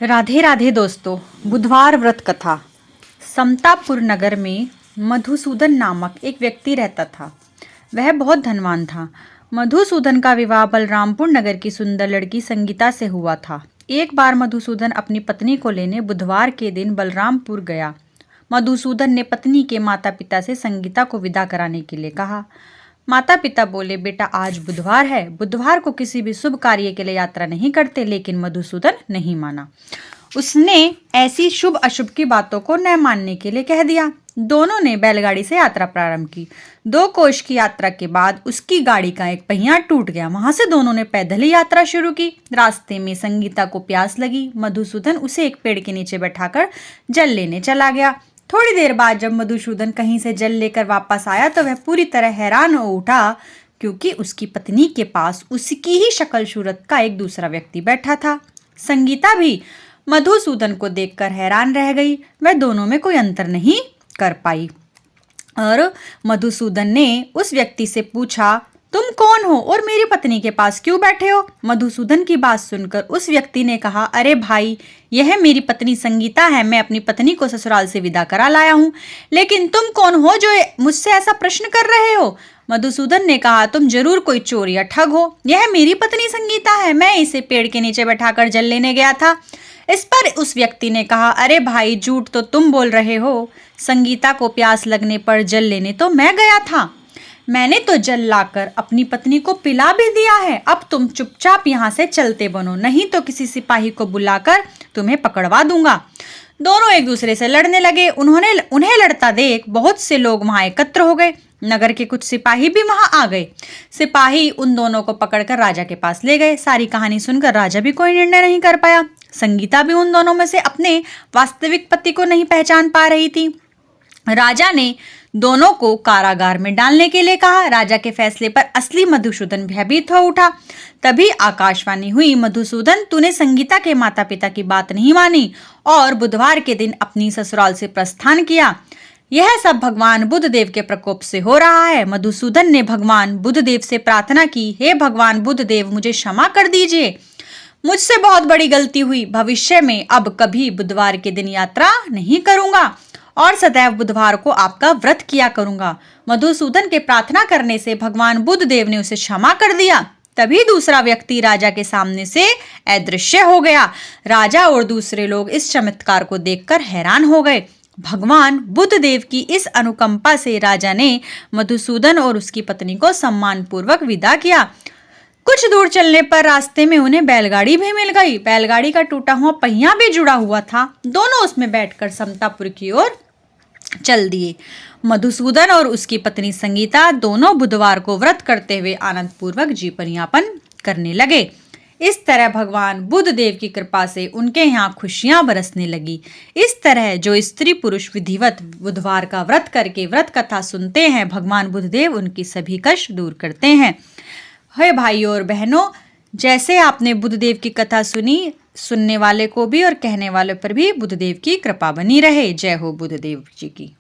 राधे राधे दोस्तों। बुधवार व्रत कथा। समतापुर नगर में मधुसूदन नामक एक व्यक्ति रहता था। वह बहुत धनवान था। मधुसूदन का विवाह बलरामपुर नगर की सुंदर लड़की संगीता से हुआ था। एक बार मधुसूदन अपनी पत्नी को लेने बुधवार के दिन बलरामपुर गया। मधुसूदन ने पत्नी के माता पिता से संगीता को विदा कराने के लिए कहा। माता पिता बोले, बेटा आज बुधवार है, बुधवार को किसी भी शुभ कार्य के लिए यात्रा नहीं करते। लेकिन मधुसूदन नहीं माना। उसने ऐसी शुभ अशुभ की बातों को न मानने के लिए कह दिया। दोनों ने बैलगाड़ी से यात्रा प्रारंभ की। 2 कोस की यात्रा के बाद उसकी गाड़ी का एक पहिया टूट गया। वहां से दोनों ने पैदल ही यात्रा शुरू की। रास्ते में संगीता को प्यास लगी। मधुसूदन उसे एक पेड़ के नीचे बैठाकर जल लेने चला गया। थोड़ी देर बाद जब मधुसूदन कहीं से जल लेकर वापस आया तो वह पूरी तरह हैरान हो उठा, क्योंकि उसकी पत्नी के पास उसकी ही शक्ल सूरत का एक दूसरा व्यक्ति बैठा था। संगीता भी मधुसूदन को देखकर हैरान रह गई। वह दोनों में कोई अंतर नहीं कर पाई और मधुसूदन ने उस व्यक्ति से पूछा, तुम कौन हो और मेरी पत्नी के पास क्यों बैठे हो? मधुसूदन की बात सुनकर उस व्यक्ति ने कहा, अरे भाई, यह मेरी पत्नी संगीता है। मैं अपनी पत्नी को ससुराल से विदा करा लाया हूँ। लेकिन तुम कौन हो जो मुझसे ऐसा प्रश्न कर रहे हो? मधुसूदन ने कहा, तुम जरूर कोई चोर या ठग हो। यह मेरी पत्नी संगीता है। मैं इसे पेड़ के नीचे बैठाकर जल लेने गया था। इस पर उस व्यक्ति ने कहा, अरे भाई, झूठ तो तुम बोल रहे हो। संगीता को प्यास लगने पर जल लेने तो मैं गया था। मैंने तो जल लाकर अपनी पत्नी को पिला भी दिया है। अब तुम चुपचाप यहाँ से चलते बनो, नहीं तो किसी सिपाही को बुलाकर तुम्हें पकड़वा दूंगा। दोनों एक दूसरे से लड़ने लगे। उन्हें लड़ता देख बहुत से लोग वहां एकत्र हो गए। नगर के कुछ सिपाही भी वहां आ गए। सिपाही उन दोनों को पकड़कर राजा के पास ले गए। सारी कहानी सुनकर राजा भी कोई निर्णय नहीं कर पाया। संगीता भी उन दोनों में से अपने वास्तविक पति को नहीं पहचान पा रही थी। राजा ने दोनों को कारागार में डालने के लिए कहा। राजा के फैसले पर असली मधुसूदन भयभीत हो उठा। तभी आकाशवाणी हुई, मधुसूदन, तूने संगीता के माता पिता की बात नहीं मानी और बुधवार के दिन अपनी ससुराल से प्रस्थान किया। यह सब भगवान बुद्धदेव के प्रकोप से हो रहा है। मधुसूदन ने भगवान बुद्धदेव से प्रार्थना की, हे भगवान बुद्धदेव, मुझे क्षमा कर दीजिए। मुझसे बहुत बड़ी गलती हुई। भविष्य में अब कभी बुधवार के दिन यात्रा नहीं करूंगा और सदैव बुधवार को आपका व्रत किया करूंगा। मधुसूदन के प्रार्थना करने से भगवान बुद्धदेव ने उसे क्षमा कर दिया। तभी दूसरा व्यक्ति राजा के सामने से अदृश्य हो गया। राजा और दूसरे लोग इस चमत्कार को देखकर हैरान हो गए। भगवान बुद्धदेव की इस अनुकंपा से राजा ने मधुसूदन और उसकी पत्नी को सम्मान पूर्वक विदा किया। कुछ दूर चलने पर रास्ते में उन्हें बैलगाड़ी भी मिल गई। बैलगाड़ी का टूटा हुआ पहिया भी जुड़ा हुआ था। दोनों उसमें बैठकर समतापुर की ओर चल दिए। मधुसूदन और उसकी पत्नी संगीता दोनों बुधवार को व्रत करते हुए आनंद पूर्वक जीवन यापन करने लगे। इस तरह भगवान बुद्धदेव की कृपा से उनके यहाँ खुशियां बरसने लगी। इस तरह जो स्त्री पुरुष विधिवत बुधवार का व्रत करके व्रत कथा सुनते हैं, भगवान बुद्धदेव उनकी सभी कष्ट दूर करते हैं। हे भाइयों और बहनों, जैसे आपने बुद्धदेव की कथा सुनी, सुनने वाले को भी और कहने वाले पर भी बुद्धदेव की कृपा बनी रहे। जय हो बुद्धदेव जी की।